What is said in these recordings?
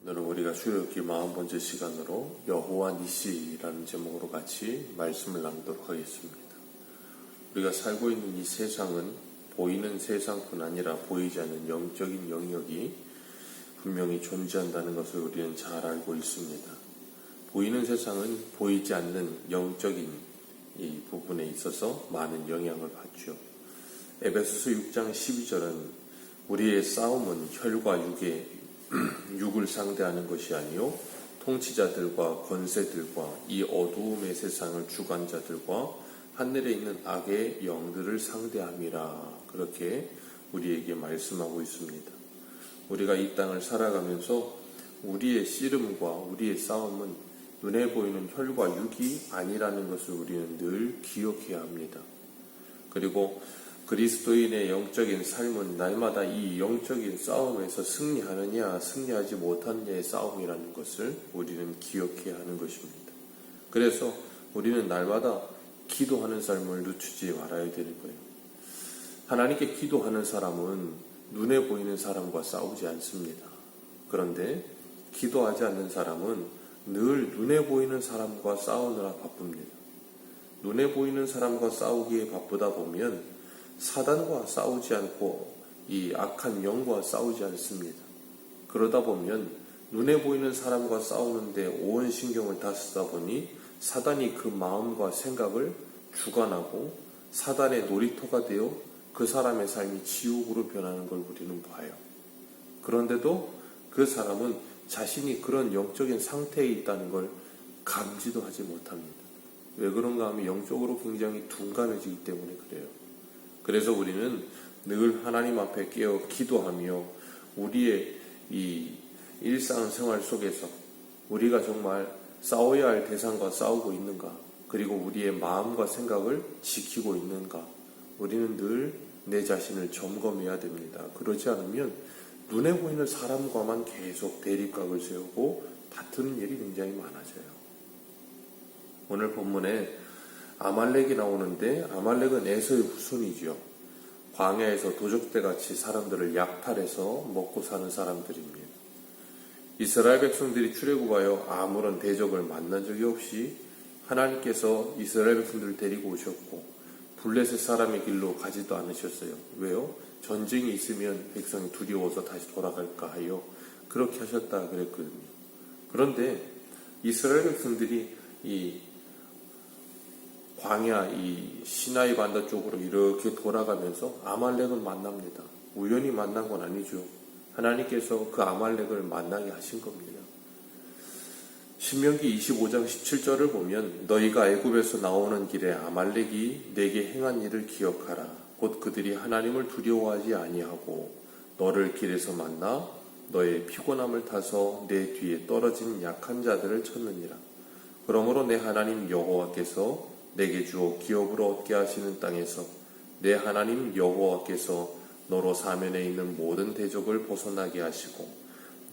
오늘은 우리가 출애굽기 40번째 시간으로 여호와 니시라는 제목으로 같이 말씀을 나누도록 하겠습니다. 우리가 살고 있는 이 세상은 보이는 세상뿐 아니라 보이지 않는 영적인 영역이 분명히 존재한다는 것을 우리는 잘 알고 있습니다. 보이는 세상은 보이지 않는 영적인 이 부분에 있어서 많은 영향을 받죠. 에베소서 6장 12절은 우리의 싸움은 혈과 육을 상대하는 것이 아니요 통치자들과 권세들과 이 어두움의 세상을 주관자들과 하늘에 있는 악의 영들을 상대함이라, 그렇게 우리에게 말씀하고 있습니다. 우리가 이 땅을 살아가면서 우리의 씨름과 우리의 싸움은 눈에 보이는 혈과 육이 아니라는 것을 우리는 늘 기억해야 합니다. 그리고 그리스도인의 영적인 삶은 날마다 이 영적인 싸움에서 승리하느냐 승리하지 못하느냐의 싸움이라는 것을 우리는 기억해야 하는 것입니다. 그래서 우리는 날마다 기도하는 삶을 늦추지 말아야 되는 거예요. 하나님께 기도하는 사람은 눈에 보이는 사람과 싸우지 않습니다. 그런데 기도하지 않는 사람은 늘 눈에 보이는 사람과 싸우느라 바쁩니다. 눈에 보이는 사람과 싸우기에 바쁘다 보면 사단과 싸우지 않고 이 악한 영과 싸우지 않습니다. 그러다 보면 눈에 보이는 사람과 싸우는데 온 신경을 다 쓰다 보니 사단이 그 마음과 생각을 주관하고 사단의 놀이터가 되어 그 사람의 삶이 지옥으로 변하는 걸 우리는 봐요. 그런데도 그 사람은 자신이 그런 영적인 상태에 있다는 걸 감지도 하지 못합니다. 왜 그런가 하면 영적으로 굉장히 둔감해지기 때문에 그래요. 그래서 우리는 늘 하나님 앞에 깨어 기도하며 우리의 이 일상생활 속에서 우리가 정말 싸워야 할 대상과 싸우고 있는가, 그리고 우리의 마음과 생각을 지키고 있는가, 우리는 늘 내 자신을 점검해야 됩니다. 그러지 않으면 눈에 보이는 사람과만 계속 대립각을 세우고 다투는 일이 굉장히 많아져요. 오늘 본문에 아말렉이 나오는데 아말렉은 에서의 후손이죠. 광야에서 도적대같이 사람들을 약탈해서 먹고 사는 사람들입니다. 이스라엘 백성들이 출애굽하여 아무런 대적을 만난 적이 없이 하나님께서 이스라엘 백성들을 데리고 오셨고 블레셋 사람의 길로 가지도 않으셨어요. 왜요? 전쟁이 있으면 백성이 두려워서 다시 돌아갈까 하여 그렇게 하셨다 그랬거든요. 그런데 이스라엘 백성들이 이 광야, 이 시나이 반도 쪽으로 이렇게 돌아가면서 아말렉을 만납니다. 우연히 만난 건 아니죠. 하나님께서 그 아말렉을 만나게 하신 겁니다. 신명기 25장 17절을 보면 너희가 애굽에서 나오는 길에 아말렉이 내게 행한 일을 기억하라. 곧 그들이 하나님을 두려워하지 아니하고 너를 길에서 만나 너의 피곤함을 타서 내 뒤에 떨어진 약한 자들을 쳤느니라. 그러므로 내 하나님 여호와께서 내게 주어 기업으로 얻게 하시는 땅에서 내 하나님 여호와께서 너로 사면에 있는 모든 대적을 벗어나게 하시고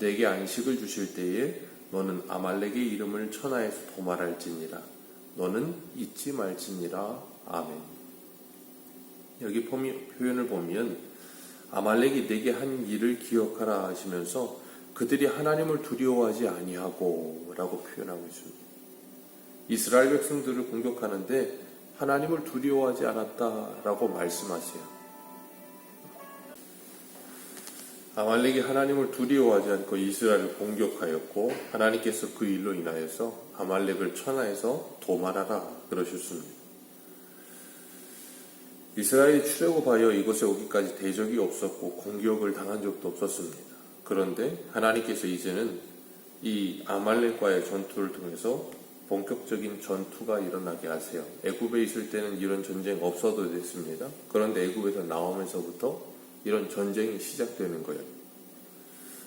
내게 안식을 주실 때에 너는 아말렉의 이름을 천하에서 도말할지니라. 너는 잊지 말지니라. 아멘. 여기 표현을 보면 아말렉이 내게 한 일을 기억하라 하시면서 그들이 하나님을 두려워하지 아니하고 라고 표현하고 있습니다. 이스라엘 백성들을 공격하는데 하나님을 두려워하지 않았다라고 말씀하세요. 아말렉이 하나님을 두려워하지 않고 이스라엘을 공격하였고 하나님께서 그 일로 인하여서 아말렉을 천하에서 도말하라 그러셨습니다. 이스라엘이 출애굽하여 이곳에 오기까지 대적이 없었고 공격을 당한 적도 없었습니다. 그런데 하나님께서 이제는 이 아말렉과의 전투를 통해서 본격적인 전투가 일어나게 하세요. 애굽에 있을 때는 이런 전쟁 없어도 됐습니다. 그런데 애굽에서 나오면서부터 이런 전쟁이 시작되는 거예요.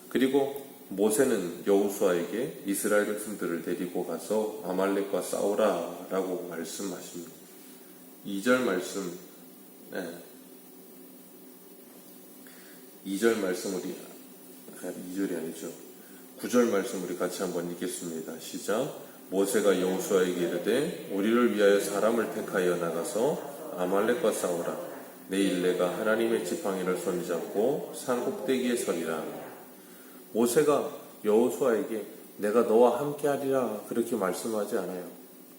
그리고 모세는 여호수아에게 이스라엘 백성들을 데리고 가서 아말렉과 싸우라 라고 말씀하십니다. 2절 말씀, 2절 말씀 2절이 아니죠. 9절 말씀 우리 같이 한번 읽겠습니다. 시작. 모세가 여호수아에게 이르되 우리를 위하여 사람을 택하여 나가서 아말렉과 싸우라. 내일 내가 하나님의 지팡이를 손잡고 산 꼭대기에 서리라. 모세가 여호수아에게 내가 너와 함께하리라 그렇게 말씀하지 않아요.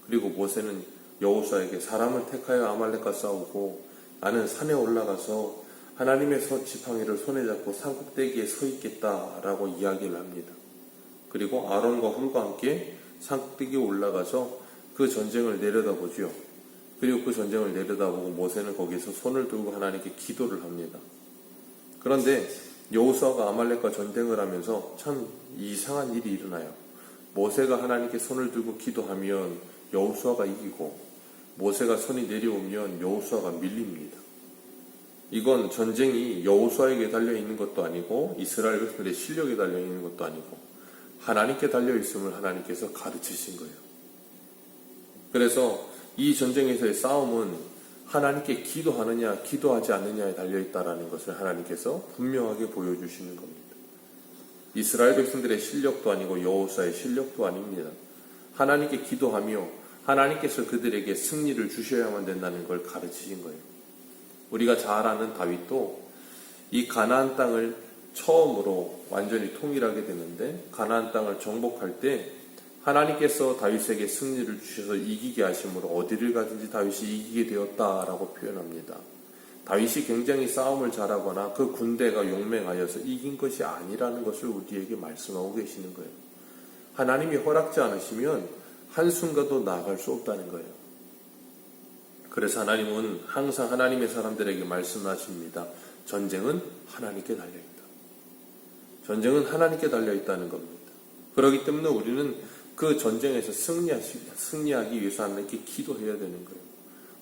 그리고 모세는 여호수아에게 사람을 택하여 아말렉과 싸우고 나는 산에 올라가서 하나님의 지팡이를 손에 잡고 산 꼭대기에 서 있겠다라고 이야기를 합니다. 그리고 아론과 훌과 함께 산 꼭대기에 올라가서 그 전쟁을 내려다보죠. 그리고 그 전쟁을 내려다보고 모세는 거기서 손을 들고 하나님께 기도를 합니다. 그런데 여호수아가 아말렉과 전쟁을 하면서 참 이상한 일이 일어나요. 모세가 하나님께 손을 들고 기도하면 여호수아가 이기고 모세가 손이 내려오면 여호수아가 밀립니다. 이건 전쟁이 여호수아에게 달려있는 것도 아니고 이스라엘 백성들의 실력에 달려있는 것도 아니고 하나님께 달려있음을 하나님께서 가르치신 거예요. 그래서 이 전쟁에서의 싸움은 하나님께 기도하느냐 기도하지 않느냐에 달려있다라는 것을 하나님께서 분명하게 보여주시는 겁니다. 이스라엘 백성들의 실력도 아니고 여호수아의 실력도 아닙니다. 하나님께 기도하며 하나님께서 그들에게 승리를 주셔야만 된다는 걸 가르치신 거예요. 우리가 잘 아는 다윗도 이 가나안 땅을 처음으로 완전히 통일하게 되는데 가나안 땅을 정복할 때 하나님께서 다윗에게 승리를 주셔서 이기게 하심으로 어디를 가든지 다윗이 이기게 되었다라고 표현합니다. 다윗이 굉장히 싸움을 잘하거나 그 군대가 용맹하여서 이긴 것이 아니라는 것을 우리에게 말씀하고 계시는 거예요. 하나님이 허락지 않으시면 한순간도 나아갈 수 없다는 거예요. 그래서 하나님은 항상 하나님의 사람들에게 말씀하십니다. 전쟁은 하나님께 달려있다. 전쟁은 하나님께 달려있다는 겁니다. 그렇기 때문에 우리는 그 전쟁에서 승리하기 위해서 하나님께 기도해야 되는 거예요.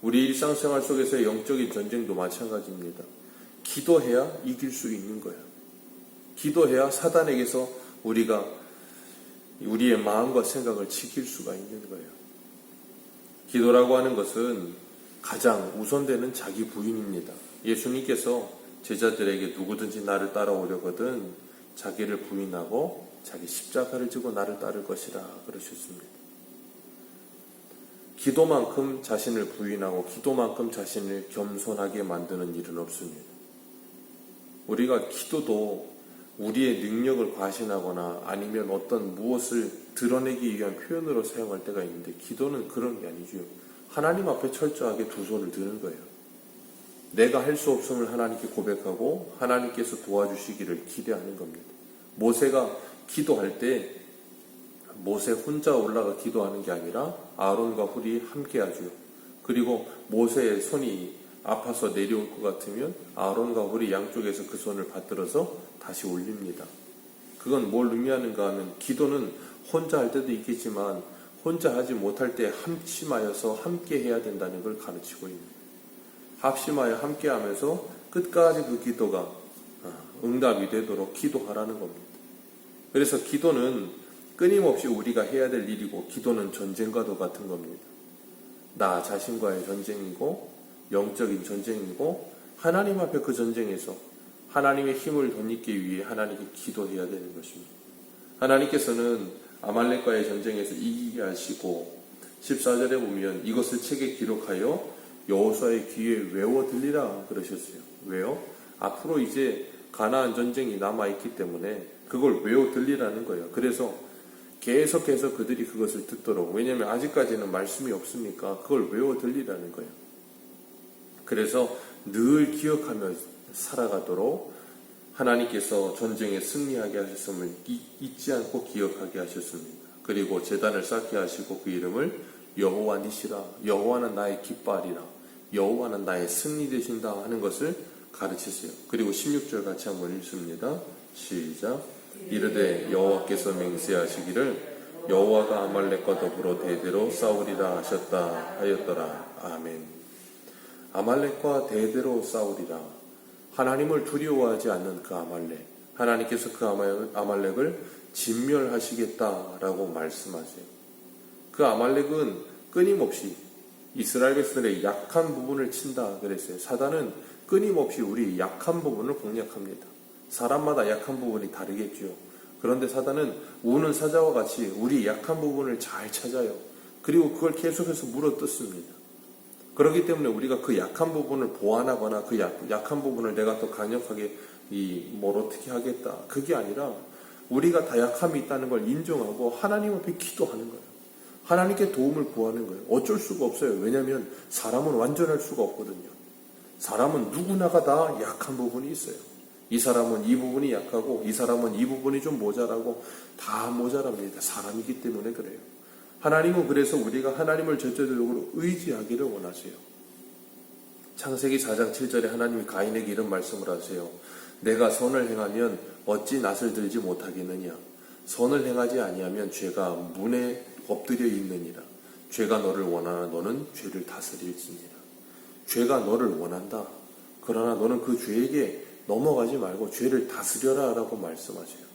우리 일상생활 속에서의 영적인 전쟁도 마찬가지입니다. 기도해야 이길 수 있는 거예요. 기도해야 사단에게서 우리가 우리의 마음과 생각을 지킬 수가 있는 거예요. 기도라고 하는 것은 가장 우선되는 자기 부인입니다. 예수님께서 제자들에게 누구든지 나를 따라오려거든 자기를 부인하고 자기 십자가를 지고 나를 따를 것이라 그러셨습니다. 기도만큼 자신을 부인하고 기도만큼 자신을 겸손하게 만드는 일은 없습니다. 우리가 기도도 우리의 능력을 과신하거나 아니면 어떤 무엇을 드러내기 위한 표현으로 사용할 때가 있는데 기도는 그런 게 아니죠. 하나님 앞에 철저하게 두 손을 드는 거예요. 내가 할 수 없음을 하나님께 고백하고 하나님께서 도와주시기를 기대하는 겁니다. 모세가 기도할 때 모세 혼자 올라가 기도하는 게 아니라 아론과 훌이 함께 하죠. 그리고 모세의 손이 아파서 내려올 것 같으면 아론과 훌이 양쪽에서 그 손을 받들어서 다시 올립니다. 그건 뭘 의미하는가 하면 기도는 혼자 할 때도 있겠지만 혼자 하지 못할 때 합심하여서 함께 해야 된다는 걸 가르치고 있는 거예요. 합심하여 함께 하면서 끝까지 그 기도가 응답이 되도록 기도하라는 겁니다. 그래서 기도는 끊임없이 우리가 해야 될 일이고 기도는 전쟁과도 같은 겁니다. 나 자신과의 전쟁이고 영적인 전쟁이고 하나님 앞에 그 전쟁에서 하나님의 힘을 덧입기 위해 하나님께 기도해야 되는 것입니다. 하나님께서는 아말렉과의 전쟁에서 이기게 하시고 14절에 보면 이것을 책에 기록하여 여호수아의 귀에 외워 들리라 그러셨어요. 왜요? 앞으로 이제 가나안 전쟁이 남아있기 때문에 그걸 외워 들리라는 거예요. 그래서 계속해서 그들이 그것을 듣도록, 왜냐하면 아직까지는 말씀이 없으니까 그걸 외워 들리라는 거예요. 그래서 늘 기억하며 살아가도록 하나님께서 전쟁에 승리하게 하셨음을 잊지 않고 기억하게 하셨습니다. 그리고 제단을 쌓게 하시고 그 이름을 여호와 니시라, 여호와는 나의 깃발이라, 여호와는 나의 승리 되신다 하는 것을 가르치세요. 그리고 16절 같이 한번 읽습니다. 시작. 이르되 여호와께서 맹세하시기를 여호와가 아말렉과 더불어 대대로 싸우리라 하셨다 하였더라. 아멘. 아말렉과 대대로 싸우리라. 하나님을 두려워하지 않는 그 아말렉, 하나님께서 그 아말렉을 진멸하시겠다라고 말씀하세요. 그 아말렉은 끊임없이 이스라엘 백성들의 약한 부분을 친다 그랬어요. 사단은 끊임없이 우리 약한 부분을 공략합니다. 사람마다 약한 부분이 다르겠죠. 그런데 사단은 우는 사자와 같이 우리 약한 부분을 잘 찾아요. 그리고 그걸 계속해서 물어뜯습니다. 그렇기 때문에 우리가 그 약한 부분을 보완하거나 그 약한 부분을 내가 더 강력하게 어떻게 하겠다. 그게 아니라 우리가 다약함이 있다는 걸 인정하고 하나님 앞에 기도하는 거예요. 하나님께 도움을 구하는 거예요. 어쩔 수가 없어요. 왜냐하면 사람은 완전할 수가 없거든요. 사람은 누구나가 다 약한 부분이 있어요. 이 사람은 이 부분이 약하고 이 사람은 이 부분이 좀 모자라고 다 모자랍니다. 사람이기 때문에 그래요. 하나님은 그래서 우리가 하나님을 절대적으로 의지하기를 원하세요. 창세기 4장 7절에 하나님이 가인에게 이런 말씀을 하세요. 내가 선을 행하면 어찌 낯을 들지 못하겠느냐. 선을 행하지 아니하면 죄가 문에 엎드려 있느니라. 죄가 너를 원하나 너는 죄를 다스릴지니라. 죄가 너를 원한다. 그러나 너는 그 죄에게 넘어가지 말고 죄를 다스려라 라고 말씀하세요.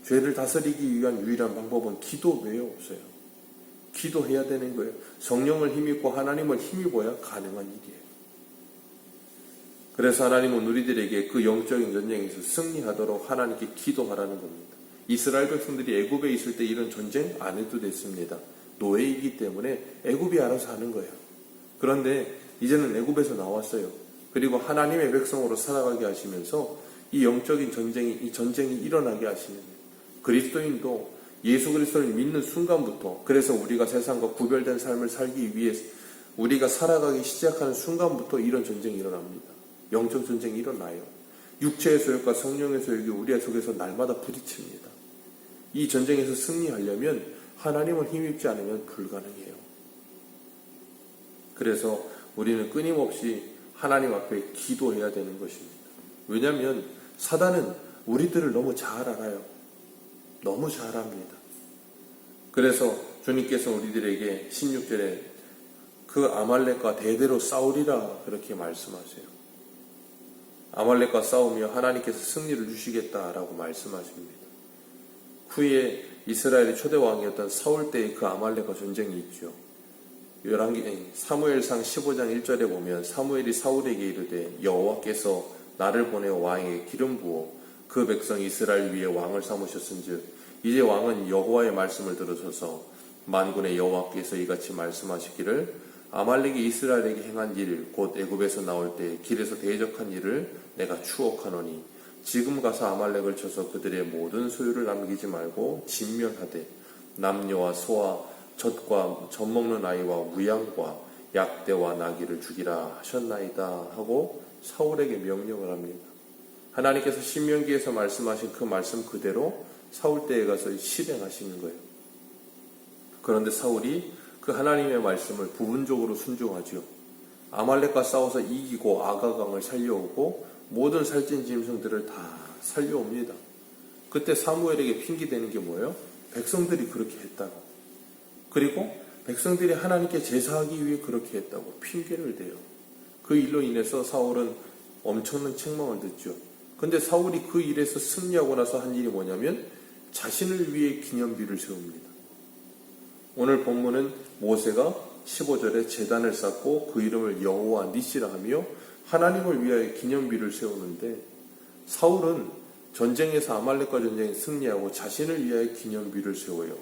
죄를 다스리기 위한 유일한 방법은 기도 외에 없어요. 기도해야 되는 거예요. 성령을 힘입고 하나님을 힘입어야 가능한 일이에요. 그래서 하나님은 우리들에게 그 영적인 전쟁에서 승리하도록 하나님께 기도하라는 겁니다. 이스라엘 백성들이 애굽에 있을 때 이런 전쟁 안 해도 됐습니다. 노예이기 때문에 애굽이 알아서 하는 거예요. 그런데 이제는 애굽에서 나왔어요. 그리고 하나님의 백성으로 살아가게 하시면서 이 영적인 전쟁이 일어나게 하시는 거예요. 그리스도인도 예수 그리스도를 믿는 순간부터, 그래서 우리가 세상과 구별된 삶을 살기 위해 우리가 살아가기 시작하는 순간부터 이런 전쟁이 일어납니다. 영적 전쟁이 일어나요. 육체의 소욕과 성령의 소욕이 우리 속에서 날마다 부딪힙니다. 이 전쟁에서 승리하려면 하나님을 힘입지 않으면 불가능해요. 그래서 우리는 끊임없이 하나님 앞에 기도해야 되는 것입니다. 왜냐하면 사단은 우리들을 너무 잘 알아요. 너무 잘 압니다. 그래서 주님께서 우리들에게 16절에 그 아말렉과 대대로 싸우리라 그렇게 말씀하세요. 아말렉과 싸우며 하나님께서 승리를 주시겠다라고 말씀하십니다. 후에 이스라엘의 초대 왕이었던 사울 때의 그 아말렉과 전쟁이 있죠. 사무엘상 15장 1절에 보면 사무엘이 사울에게 이르되 여호와께서 나를 보내어 왕에게 기름 부어 그 백성 이스라엘 위에 왕을 삼으셨은즉 이제 왕은 여호와의 말씀을 들으소서. 만군의 여호와께서 이같이 말씀하시기를 아말렉이 이스라엘에게 행한 일 곧 애굽에서 나올 때 길에서 대적한 일을 내가 추억하노니 지금 가서 아말렉을 쳐서 그들의 모든 소유를 남기지 말고 진멸하되 남녀와 소와 젖과 젖 먹는 아이와 무양과 약대와 나귀를 죽이라 하셨나이다 하고 사울에게 명령을 합니다. 하나님께서 신명기에서 말씀하신 그 말씀 그대로 사울 때에 가서 실행하시는 거예요. 그런데 사울이 그 하나님의 말씀을 부분적으로 순종하죠. 아말렉과 싸워서 이기고 아가강을 살려오고 모든 살찐 짐승들을 다 살려옵니다. 그때 사무엘에게 핑계대는 게 뭐예요? 백성들이 그렇게 했다고. 그리고 백성들이 하나님께 제사하기 위해 그렇게 했다고 핑계를 대요. 그 일로 인해서 사울은 엄청난 책망을 듣죠. 근데 사울이 그 일에서 승리하고 나서 한 일이 뭐냐면 자신을 위해 기념비를 세웁니다. 오늘 본문은 모세가 15절에 제단을 쌓고 그 이름을 여호와 니시라 하며 하나님을 위하여 기념비를 세우는데 사울은 전쟁에서 아말렉과 전쟁에 승리하고 자신을 위하여 기념비를 세워요.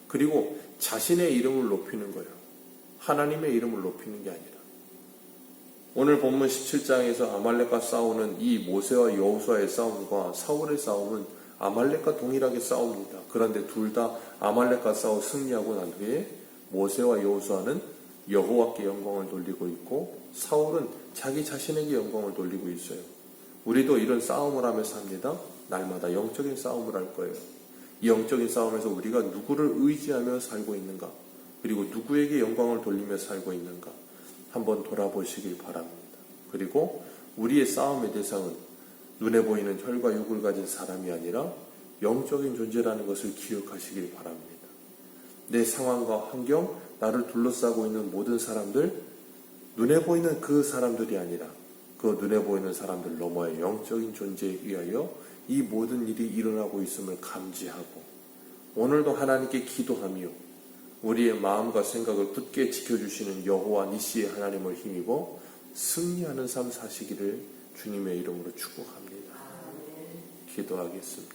그리고 자신의 이름을 높이는 거예요. 하나님의 이름을 높이는 게 아니라. 오늘 본문 17장에서 아말렉과 싸우는 이 모세와 여호수아의 싸움과 사울의 싸움은 아말렉과 동일하게 싸웁니다. 그런데 둘 다 아말렉과 싸워 승리하고 난 후에 모세와 여호수아는 여호와께 영광을 돌리고 있고 사울은 자기 자신에게 영광을 돌리고 있어요. 우리도 이런 싸움을 하면서 합니다. 날마다 영적인 싸움을 할 거예요. 이 영적인 싸움에서 우리가 누구를 의지하며 살고 있는가, 그리고 누구에게 영광을 돌리며 살고 있는가 한번 돌아보시길 바랍니다. 그리고 우리의 싸움의 대상은 눈에 보이는 혈과 육을 가진 사람이 아니라 영적인 존재라는 것을 기억하시길 바랍니다. 내 상황과 환경, 나를 둘러싸고 있는 모든 사람들, 눈에 보이는 그 사람들이 아니라 그 눈에 보이는 사람들 너머의 영적인 존재에 의하여 이 모든 일이 일어나고 있음을 감지하고 오늘도 하나님께 기도하며 우리의 마음과 생각을 굳게 지켜주시는 여호와 니시의 하나님을 힘입어 승리하는 삶 사시기를 주님의 이름으로 축복합니다. 기도하겠습니다.